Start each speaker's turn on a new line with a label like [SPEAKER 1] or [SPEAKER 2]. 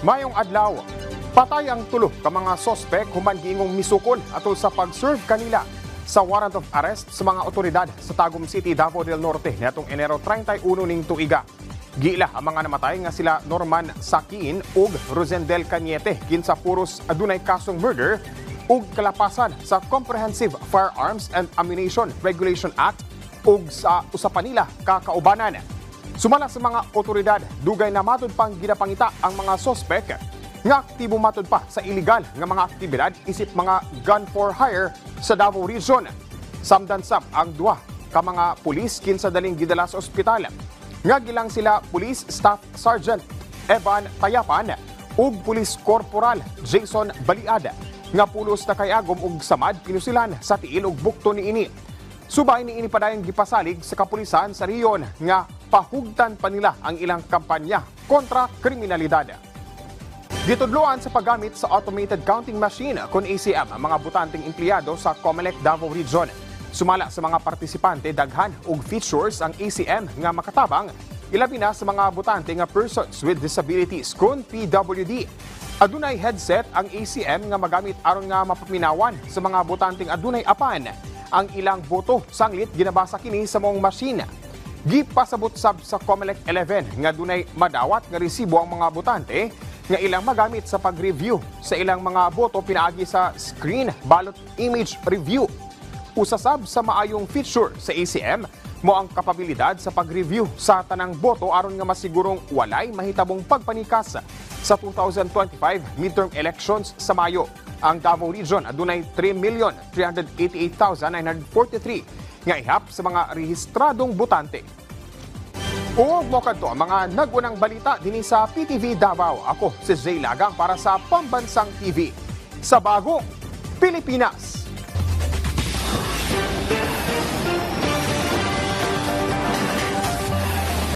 [SPEAKER 1] Mayong adlaw, patay ang tulo ka mga sospek human giingong misukol atol sa pag-serve kanila sa warrant of arrest sa mga otoridad sa Tagum City, Davao del Norte niadtong Enero 31 ning tuiga. Giila ang mga namatay nga sila Norman Sakin ug Rosendel Cañete kinsa puros adunay kasong murder ug kalapasan sa Comprehensive Firearms and Ammunition Regulation Act ug sa usa pa nila kakaubanan. Sumala sa mga otoridad, dugay na matud pang ginapangita ang mga sospek nga aktibo matud pa sa iligal nga mga aktibidad isip mga gun for hire sa Davao Region. Samdan-sab ang duha ka mga pulis kinsa daling gidala sa ospital. Nga gilang sila Police Staff Sergeant Evan Tayapan ug Police Corporal Jason Baliad nga pulos na kayagom ug samad pinusilan sa tiil ug bukto niini. Subay niini padayong gipasalig sa kapulisan sa riyon nga pahugtan pa nila ang ilang kampanya kontra kriminalidad. Gitudloan sa paggamit sa automated counting machine kon ACM ang mga butanteng empleyado sa Comelec Davao Region. Sumala sa mga partisipante daghan og features ang ACM nga makatabang ilabi na sa mga butante nga persons with disabilities kon PWD. Adunay headset ang ACM nga magamit aron nga mapaminawan sa mga butanteng adunay apan ang ilang boto sanglit ginabasa kini sa mong machine. Gipasabot sab sa Comelec 11 nga dunay madawat nga resibo ang mga botante nga ilang magamit sa pag-review sa ilang mga boto pinaagi sa screen ballot image review. Usasab sa maayong feature sa ACM mo ang kapabilidad sa pag-review sa tanang boto aron nga masigurong walay mahitabong pagpanikas sa 2025 midterm elections sa Mayo. Ang Davao Region adunay 3,388,943 nga ihap sa mga rehistradong botante. Uog mo kadto ang mga nagunang balita dinhi sa PTV Davao. Ako si Zay Lagang para sa Pambansang TV sa Bagong Pilipinas.